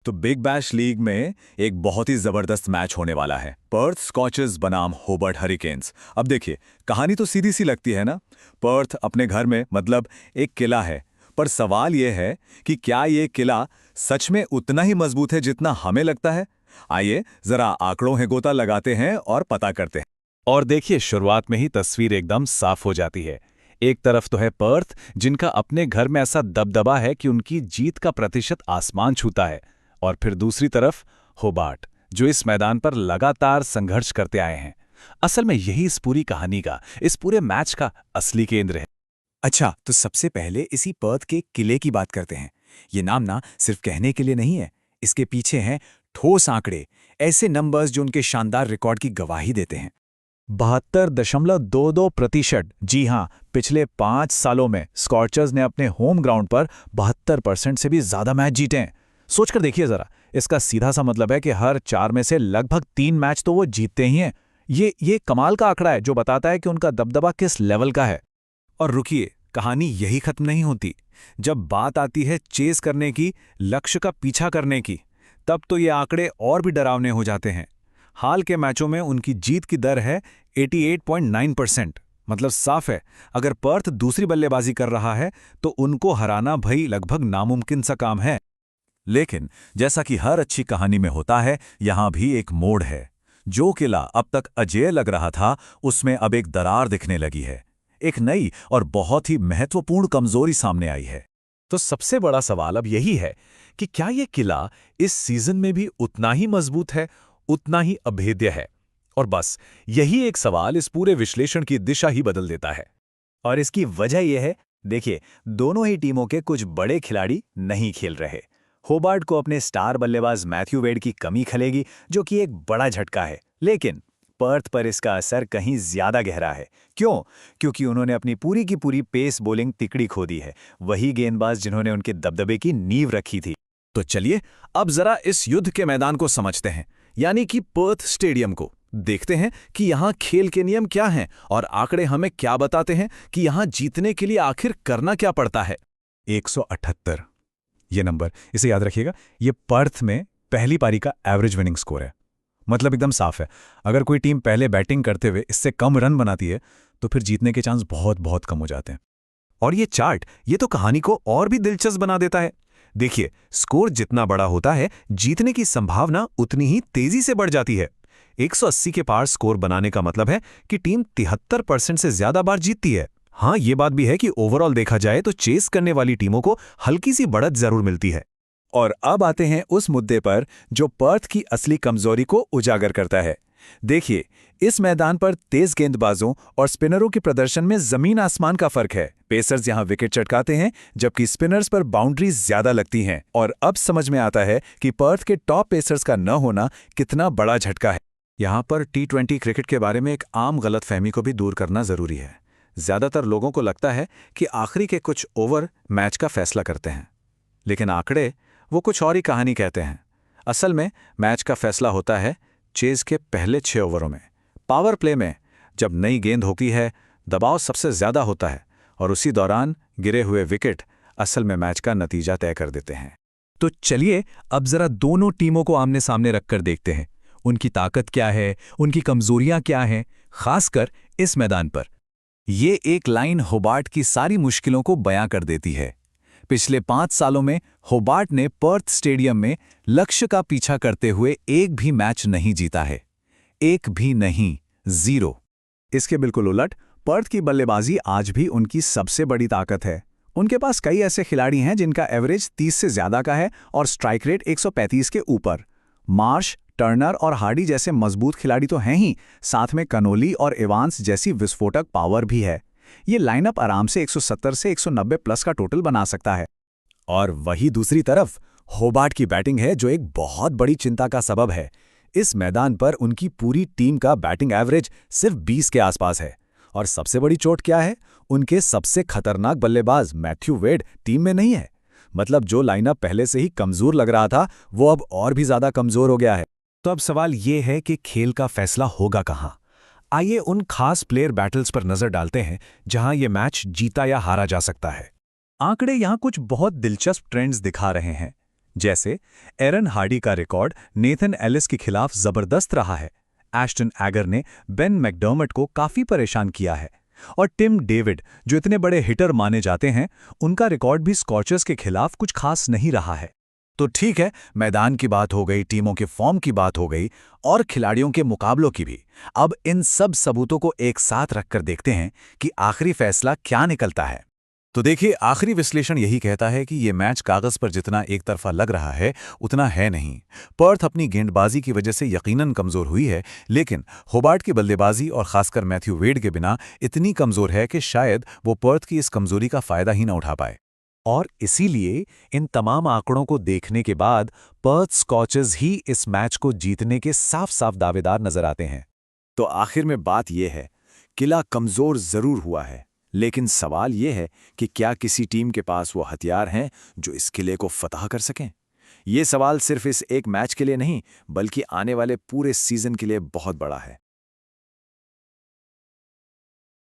तो big bash league में एक बहुत ही जबरदस्त मैच होने वाला है, पर्थ स्कॉचेस बनाम होबर्ट हरिकेन्स। अब देखिए, कहानी तो सीधी सी लगती है ना। पर्थ अपने घर में मतलब एक किला है, पर सवाल यह है कि क्या ये किला सच में उतना ही मजबूत है जितना हमें लगता है। आइए जरा आंकड़ों में गोता लगाते हैं और पता करते हैं। और देखिए, शुरुआत में ही तस्वीर एकदम साफ हो जाती है। एक तरफ तो है पर्थ, जिनका अपने घर में ऐसा दबदबा है कि उनकी जीत का प्रतिशत आसमान छूता है, और फिर दूसरी तरफ होबार्ट, जो इस मैदान पर लगातार संघर्ष करते आए हैं। असल में यही इस पूरी कहानी का, इस पूरे मैच का असली केंद्र है। अच्छा, तो सबसे पहले इसी पर्थ के किले की बात करते हैं। ये नाम ना सिर्फ कहने के लिए नहीं है, इसके पीछे हैं ठोस आंकड़े, ऐसे नंबर्स जो उनके शानदार रिकॉर्ड की गवाही देते हैं। 72.22%। जी हां, पिछले 5 सालों में स्कॉचर्स ने अपने होम ग्राउंड पर 72% से भी ज्यादा मैच जीते हैं। सोचकर देखिए जरा, इसका सीधा सा मतलब है कि हर 4 में से लगभग 3 मैच तो वो जीतते ही हैं। ये कमाल का आंकड़ा है, जो बताता है कि उनका दबदबा किस लेवल का है। और रुकिए, कहानी यही खत्म नहीं होती। जब बात आती है चेस करने की, लक्ष्य का पीछा करने की, तब तो ये आंकड़े और भी डरावने हो जाते हैं। हाल के मैचों में उनकी जीत की दर है 88.9%। मतलब साफ है, अगर पर्थ दूसरी बल्लेबाजी कर रहा है तो उनको हराना भई लगभग नामुमकिन सा काम है। लेकिन जैसा कि हर अच्छी कहानी में होता है, यहां भी एक मोड़ है। जो किला अब तक अजेय लग रहा था, उसमें अब एक दरार दिखने लगी है। एक नई और बहुत ही महत्वपूर्ण कमजोरी सामने आई है। तो सबसे बड़ा सवाल अब यही है कि क्या ये किला इस सीजन में भी उतना ही मजबूत है, उतना ही अभेद्य है? और बस यही एक सवाल इस पूरे विश्लेषण की दिशा ही बदल देता है। और इसकी वजह यह है, देखिए, दोनों ही टीमों के कुछ बड़े खिलाड़ी नहीं खेल रहे। होबार्ट को अपने स्टार बल्लेबाज मैथ्यू वेड की कमी खलेगी, जो कि एक बड़ा झटका है। लेकिन पर्थ पर इसका असर कहीं ज्यादा गहरा है। क्यों? क्योंकि उन्होंने अपनी पूरी की पूरी पेस बॉलिंग तिकड़ी खो दी है। वही गेंदबाज जिन्होंने उनके दबदबे की नींव रखी थी। तो चलिए अब जरा इस युद्ध के मैदान को समझते हैं, यानी कि पर्थ स्टेडियम को। देखते हैं कि यहाँ खेल के नियम क्या हैं और आंकड़े हमें क्या बताते हैं कि यहाँ जीतने के लिए आखिर करना क्या पड़ता है। 178 ये नंबर, इसे याद रखिएगा। ये पर्थ में पहली पारी का एवरेज विनिंग स्कोर है। मतलब एकदम साफ है, अगर कोई टीम पहले बैटिंग करते हुए इससे कम रन बनाती है तो फिर जीतने के चांस बहुत बहुत कम हो जाते हैं। और ये चार्ट, ये तो कहानी को और भी दिलचस्प बना देता है। देखिए, स्कोर जितना बड़ा होता है, जीतने की संभावना उतनी ही तेजी से बढ़ जाती है। 180 के पार स्कोर बनाने का मतलब है कि टीम 73% से ज्यादा बार जीतती है। हाँ, ये बात भी है कि ओवरऑल देखा जाए तो चेस करने वाली टीमों को हल्की सी बढ़त जरूर मिलती है। और अब आते हैं उस मुद्दे पर जो पर्थ की असली कमजोरी को उजागर करता है। देखिए, इस मैदान पर तेज गेंदबाजों और स्पिनरों के प्रदर्शन में जमीन आसमान का फर्क है। पेसर्स यहां विकेट चटकाते हैं, जबकि स्पिनर्स पर बाउंड्रीज ज्यादा लगती हैं। और अब समझ में आता है कि पर्थ के टॉप पेसर्स का न होना कितना बड़ा झटका है। यहां पर T20 क्रिकेट के बारे में एक आम गलतफहमी को भी दूर करना जरूरी है। ज्यादातर लोगों को लगता है कि आखिरी के कुछ ओवर मैच का फैसला करते हैं, लेकिन आंकड़े वो कुछ और ही कहानी कहते हैं। असल में मैच का फैसला होता है चेज के पहले 6 ओवरों में, पावर प्ले में, जब नई गेंद होती है, दबाव सबसे ज्यादा होता है, और उसी दौरान गिरे हुए विकेट असल में मैच का नतीजा तय कर देते हैं। तो चलिए अब जरा दोनों टीमों को आमने सामने रखकर देखते हैं, उनकी ताकत क्या है, उनकी कमजोरियां क्या हैं, खासकर इस मैदान पर। ये एक लाइन होबार्ट की सारी मुश्किलों को बयां कर देती है। पिछले 5 सालों में होबार्ट ने पर्थ स्टेडियम में लक्ष्य का पीछा करते हुए एक भी मैच नहीं जीता है। एक भी नहीं, 0। इसके बिल्कुल उलट, पर्थ की बल्लेबाजी आज भी उनकी सबसे बड़ी ताकत है। उनके पास कई ऐसे खिलाड़ी हैं जिनका एवरेज 30 से ज्यादा का है और स्ट्राइक रेट 135 के ऊपर। मार्श, टर्नर और हार्डी जैसे मजबूत खिलाड़ी तो हैं ही, साथ में कनोली और इवांस जैसी विस्फोटक पावर भी है। ये लाइनअप आराम से 170 से 190 प्लस का टोटल बना सकता है। और वही दूसरी तरफ होबार्ट की बैटिंग है, जो एक बहुत बड़ी चिंता का सबब है। इस मैदान पर उनकी पूरी टीम का बैटिंग एवरेज सिर्फ 20 के आसपास है। और सबसे बड़ी चोट क्या है? उनके सबसे खतरनाक बल्लेबाज मैथ्यू वेड टीम में नहीं है। मतलब जो लाइनअप पहले से ही कमजोर लग रहा था, वो अब और भी ज्यादा कमजोर हो गया है। तो अब सवाल ये है कि खेल का फैसला होगा कहां? आइए उन खास प्लेयर बैटल्स पर नजर डालते हैं जहां ये मैच जीता या हारा जा सकता है। आंकड़े यहां कुछ बहुत दिलचस्प ट्रेंड्स दिखा रहे हैं। जैसे एरन हार्डी का रिकॉर्ड नेथन एलिस के खिलाफ जबरदस्त रहा है। एश्टन एगर ने बेन मैकडर्मट को काफी परेशान किया है। और टिम डेविड, जो इतने बड़े हिटर माने जाते हैं, उनका रिकॉर्ड भी स्कॉचर्स के खिलाफ कुछ खास नहीं रहा है। तो ठीक है, मैदान की बात हो गई, टीमों के फॉर्म की बात हो गई और खिलाड़ियों के मुकाबलों की भी। अब इन सब सबूतों को एक साथ रखकर देखते हैं कि आखिरी फैसला क्या निकलता है। तो देखिए, आखिरी विश्लेषण यही कहता है कि ये मैच कागज पर जितना एक तरफा लग रहा है उतना है नहीं। पर्थ अपनी गेंदबाजी की वजह से यकीनन कमजोर हुई है, लेकिन होबार्ट की बल्लेबाजी और खासकर मैथ्यू वेड के बिना इतनी कमजोर है कि शायद वो पर्थ की इस कमजोरी का फायदा ही न उठा पाए। और इसीलिए इन तमाम आंकड़ों को देखने के बाद पर्थ स्कॉचर्स ही इस मैच को जीतने के साफ साफ दावेदार नजर आते हैं। तो आखिर में बात यह है, किला कमजोर जरूर हुआ है, लेकिन सवाल यह है कि क्या किसी टीम के पास वो हथियार हैं जो इस किले को फतह कर सकें? ये सवाल सिर्फ इस एक मैच के लिए नहीं, बल्कि आने वाले पूरे सीजन के लिए बहुत बड़ा है।